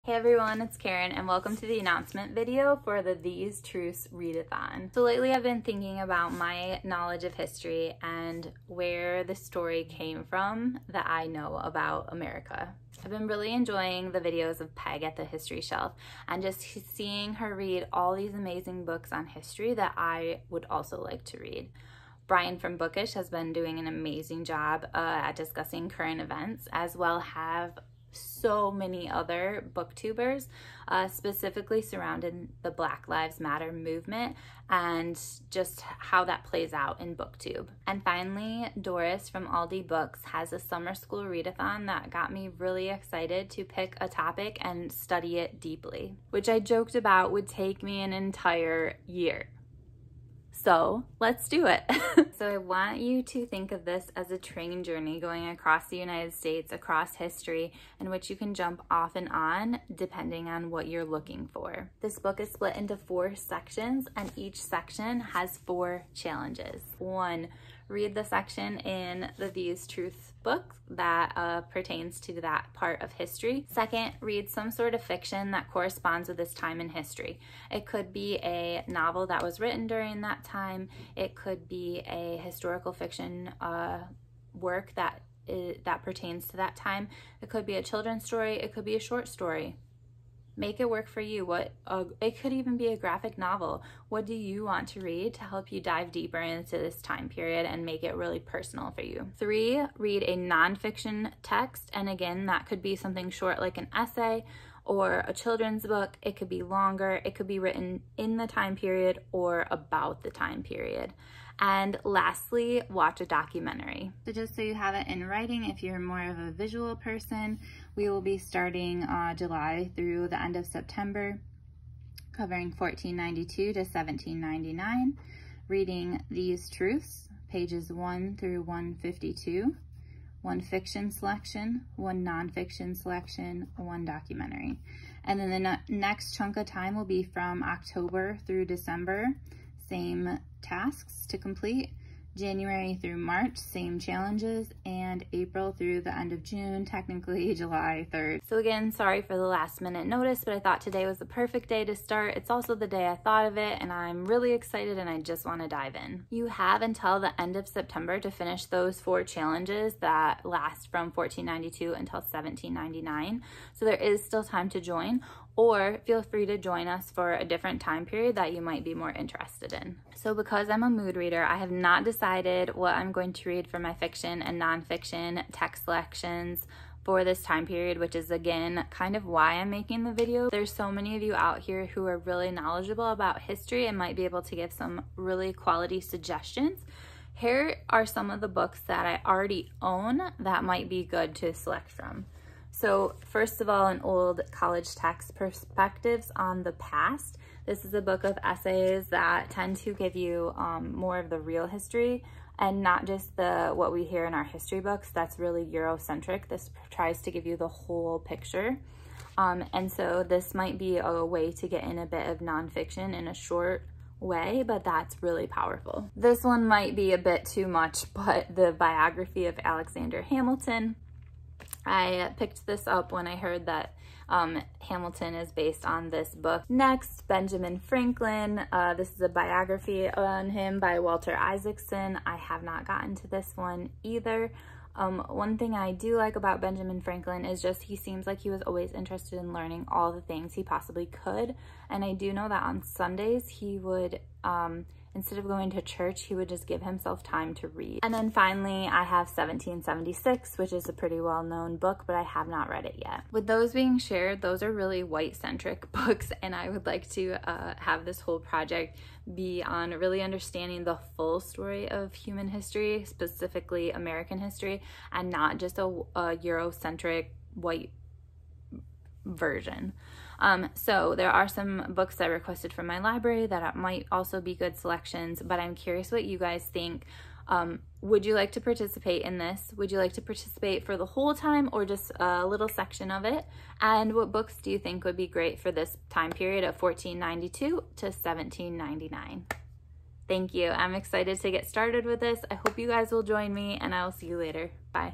Hey everyone, it's Karen and welcome to the announcement video for the These Truths Readathon. So lately I've been thinking about my knowledge of history and where the story came from that I know about America. I've been really enjoying the videos of Peg at the History Shelf and just seeing her read all these amazing books on history that I would also like to read. Brian from Bookish has been doing an amazing job at discussing current events, as well have so many other booktubers specifically surrounding the Black Lives Matter movement and just how that plays out in booktube. And finally, Doris from Aldi Books has a summer school readathon that got me really excited to pick a topic and study it deeply, which I joked about would take me an entire year. So let's do it. So I want you to think of this as a train journey going across the United States, across history, in which you can jump off and on depending on what you're looking for. This book is split into 4 sections and each section has 4 challenges. 1, read the section in the These Truths book that pertains to that part of history. 2nd, read some sort of fiction that corresponds with this time in history. It could be a novel that was written during that time. It could be a historical fiction work that pertains to that time. It could be a children's story. It could be a short story. Make it work for you. It could even be a graphic novel. What do you want to read to help you dive deeper into this time period and make it really personal for you? 3, read a nonfiction text. And again, that could be something short like an essay or a children's book. It could be longer. It could be written in the time period or about the time period. And lastly, watch a documentary. So just so you have it in writing, if you're more of a visual person, we will be starting July through the end of September, covering 1492 to 1799, reading These Truths, pages 1 through 152, 1 fiction selection, 1 nonfiction selection, 1 documentary. And then the next chunk of time will be from October through December, same tasks to complete. January through March, same challenges, and April through the end of June, technically July 3rd. So again, sorry for the last minute notice, but I thought today was the perfect day to start. It's also the day I thought of it, and I'm really excited and I just want to dive in. You have until the end of September to finish those 4 challenges that last from 1492 until 1799. So there is still time to join, or feel free to join us for a different time period that you might be more interested in. So because I'm a mood reader, I have not decided what I'm going to read for my fiction and nonfiction text selections for this time period, which is again kind of why I'm making the video. There's so many of you out here who are really knowledgeable about history and might be able to give some really quality suggestions. Here are some of the books that I already own that might be good to select from. So first of all, an old college text, Perspectives on the Past. This is a book of essays that tend to give you more of the real history and not just what we hear in our history books. That's really Eurocentric. This tries to give you the whole picture. And so this might be a way to get in a bit of nonfiction in a short way, but that's really powerful. This one might be a bit too much, but the biography of Alexander Hamilton. I picked this up when I heard that Hamilton is based on this book. Next, Benjamin Franklin. This is a biography on him by Walter Isaacson. I have not gotten to this one either. One thing I do like about Benjamin Franklin is just he seems like he was always interested in learning all the things he possibly could. And I do know that on Sundays he would instead of going to church, he would just give himself time to read. And then finally, I have 1776, which is a pretty well-known book, but I have not read it yet. With those being shared, those are really white-centric books, and I would like to have this whole project be on really understanding the full story of human history, specifically American history, and not just a Eurocentric white version. So there are some books I requested from my library that might also be good selections, but I'm curious what you guys think. Would you like to participate in this? Would you like to participate for the whole time or just a little section of it? And what books do you think would be great for this time period of 1492 to 1799? Thank you. I'm excited to get started with this. I hope you guys will join me, and I will see you later. Bye.